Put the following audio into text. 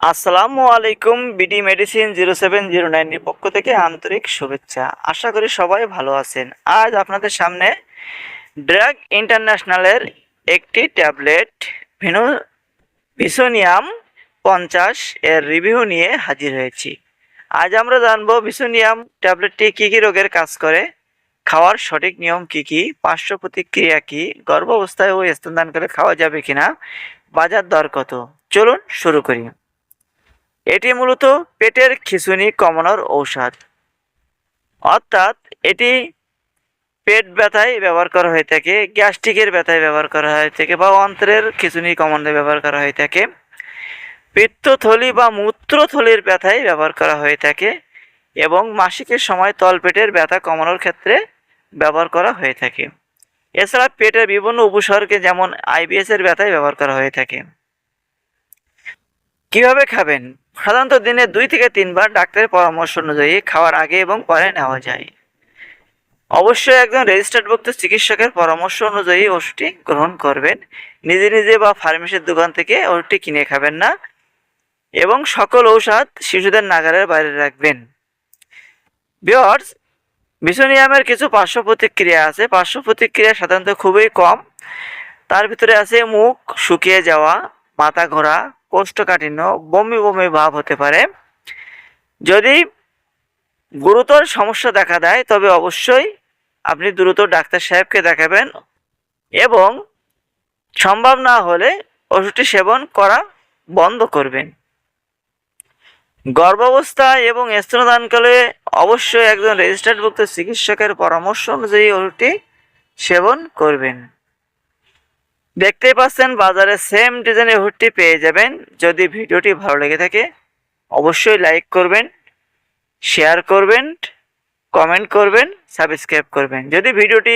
আসসালামু আলাইকুম। BD medicine 0709 এর পক্ষ থেকে আন্তরিক শুভেচ্ছা। আশা করি সবাই ভালো আছেন। আজ আপনাদের সামনে ড্রাগ ইন্টারন্যাশনালের একটি ট্যাবলেট ভিসোনিয়াম 50 এর রিভিউ নিয়ে হাজির হয়েছি। আজ আমরা জানবো ভিসোনিয়াম ট্যাবলেটটি কী কী রোগের কাজ করে, খাওয়ার সঠিক নিয়ম কী কী, পার্শ্ব প্রতিক্রিয়া কী, গর্ভাবস্থায় ও স্তনদানকালে খাওয়া যাবে কিনা, বাজার দর কত। চলুন শুরু করি। এটি মূলত পেটের খিঁচুনি কমানোর ঔষধ, অর্থাৎ এটি পেট ব্যথায় ব্যবহার করা হয়ে থাকে, গ্যাস্ট্রিকের ব্যথায় ব্যবহার করা হয়ে থাকে বা অন্ত্রের খিঁচুনি কমানোতে ব্যবহার করা হয়ে থাকে, পিত্তথলি বা মূত্রথলির ব্যথায় ব্যবহার করা হয়ে থাকে এবং মাসিকের সময় তলপেটের ব্যথা কমানোর ক্ষেত্রে ব্যবহার করা হয়ে থাকে। এছাড়া পেটের বিভিন্ন উপসর্গে যেমন আইবিএস এর ব্যথায় ব্যবহার করা হয়ে থাকে। কিভাবে খাবেন? সাধারণত দিনে 2 থেকে 3 বার ডাক্তারের পরামর্শ অনুযায়ী খাওয়ার আগে এবং পরে নেওয়া যায়। অবশ্যই একজন রেজিস্টার্ডভুক্ত চিকিৎসকের পরামর্শ অনুযায়ী ওষুধটি গ্রহণ করবেন। নিজে নিজে বা ফার্মেসির দোকান থেকে ওষুধটি কিনে খাবেন না এবং সকল ঔষধ শিশুদের নাগালের বাইরে রাখবেন। ভিউয়ার্স, ভিসোনিয়ামের কিছু পার্শ্ব প্রতিক্রিয়া আছে। পার্শ্ব প্রতিক্রিয়া সাধারণত খুবই কম। তার ভিতরে আছে মুখ শুকিয়ে যাওয়া, মাথা ঘোরা, কোষ্ঠকাঠিন্য, বমি বমি ভাব হতে পারে। যদি গুরুতর সমস্যা দেখা দেয় তবে অবশ্যই আপনি দ্রুত ডাক্তার সাহেবকে দেখাবেন এবং সম্ভব না হলে ওষুধটি সেবন করা বন্ধ করবেন। গর্ভাবস্থায় এবং স্তনদানকালে অবশ্যই একজন রেজিস্টার্ডভুক্ত চিকিৎসকের পরামর্শ অনুযায়ী ওষুধটি সেবন করবেন। দেখতেই পাচ্ছেন বাজারে সেম ডিজাইনের ওষুধটি পেয়ে যাবেন। যদি ভিডিওটি ভালো লেগে থাকে অবশ্যই লাইক করবেন, শেয়ার করবেন, কমেন্ট করবেন, সাবস্ক্রাইব করবেন। যদি ভিডিওটি